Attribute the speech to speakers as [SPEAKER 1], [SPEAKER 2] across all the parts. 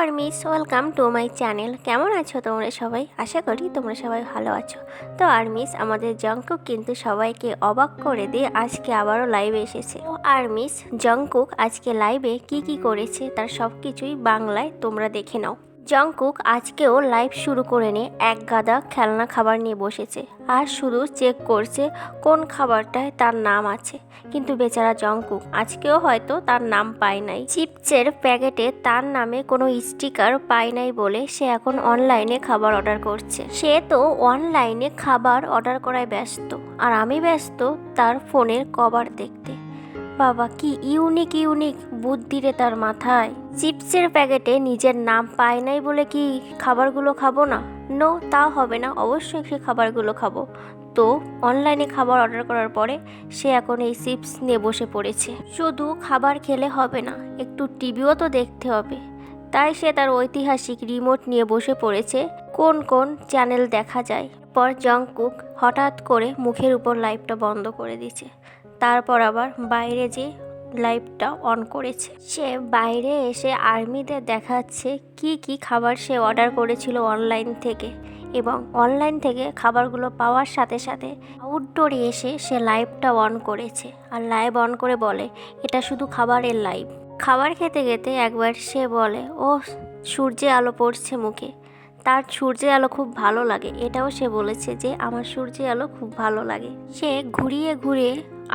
[SPEAKER 1] Armies welcome to my channel. কেমন আছো তোমরা সবাই? আশা করি তোমরা সবাই ভালো আছো। তো আর্মিস আমাদের জংকুক কিন্তু সবাইকে অবাক করে দিয়ে আজকে আবারও লাইভে এসেছে। তো আর্মিস জংকুক আজকে লাইভে কি করেছে তার সব কিছুই বাংলায় তোমরা দেখে নাও। জংকুক আজকেও লাইভ শুরু করে নিয়ে এক গাদা খেলনা খাবার নিয়ে বসেছে আর শুধু চেক করছে কোন খাবারটায় তার নাম আছে। কিন্তু বেচারা জংকুক আজকেও হয়তো তার নাম পায় নাই। চিপসের প্যাকেটে তার নামে কোনো স্টিকার পায় নাই বলে সে এখন অনলাইনে খাবার অর্ডার করছে। সে তো অনলাইনে খাবার অর্ডার করায় ব্যস্ত আর আমি ব্যস্ত তার ফোনের কভার দেখতে। বাবা কি ইউনিক বুদ্ধি রে তার মাথায়। চিপসের প্যাকেটে নিজের নাম পায় নাই বলে কি খাবারগুলো খাবো না? নো, তা হবে না, অবশ্যই সে খাবারগুলো খাবো। তো অনলাইনে খাবার অর্ডার করার পরে সে এখন এই চিপস নিয়ে বসে পড়েছে। শুধু খাবার খেলে হবে না, একটু টিভিও তো দেখতে হবে। তাই সে তার ঐতিহাসিক রিমোট নিয়ে বসে পড়েছে কোন কোন চ্যানেল দেখা যায়। পর জংকুক হঠাৎ করে মুখের উপর লাইটটা বন্ধ করে দিয়েছে। তারপর আবার বাইরে যে লাইটটা অন করেছে। সে বাইরে এসে আর্মিদের দেখাচ্ছে কি খাবার সে অর্ডার করেছিল অনলাইন থেকে, এবং অনলাইন থেকে খাবারগুলো পাওয়ার সাথে সাথে আউটডোরে এসে সে লাইভটা অন করেছে আর লাইভ অন করে বলে এটা শুধু খাবারের লাইভ। খাবার খেতে খেতে একবার সে বলে ও সূর্যের আলো পড়ছে মুখে, তার সূর্যের আলো খুব ভালো লাগে। এটাও সে বলেছে যে আমার সূর্যের আলো খুব ভালো লাগে। সে ঘুরিয়ে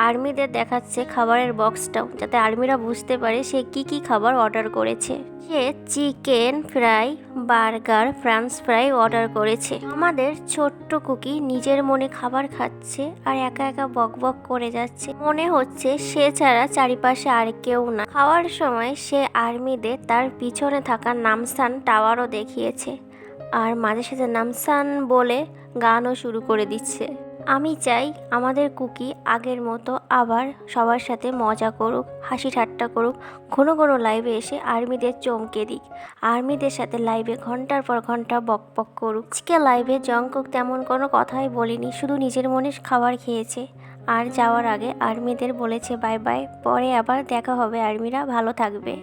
[SPEAKER 1] আর্মিদের দেখাচ্ছে খাবারের বক্সটাও, যাতে আর্মিরা বুঝতে পারে সে কি খাবার অর্ডার করেছে। সে chicken fry, burger, french fry order করেছে। আমাদের ছোট্ট কুকি নিজের মনে খাবার খাচ্ছে আর একা একা বক করে যাচ্ছে, মনে হচ্ছে সে ছাড়া চারিপাশে আর কেউ না। খাওয়ার সময় সে আর্মিদের তার পিছনে থাকা নামসান টাওয়ারও দেখিয়েছে আর মাঝে সাঝে নামসান বলে গানও শুরু করে দিচ্ছে। আমি চাই আমাদের কুকি আগের মতো আবার সবার সাথে মজা করুক, হাসি ঠাট্টা করুক, ঘন লাইভে এসে আর্মিদের চমকে দিক, আর্মিদের সাথে লাইভে ঘন্টার পর ঘন্টা বক করুক। আজকে লাইভে জংকুক তেমন কোনো কথাই বলিনি, শুধু নিজের মনে খাবার খেয়েছে আর যাওয়ার আগে আর্মিদের বলেছে বাই বাই, পরে আবার দেখা হবে, আর্মিরা ভালো থাকবে।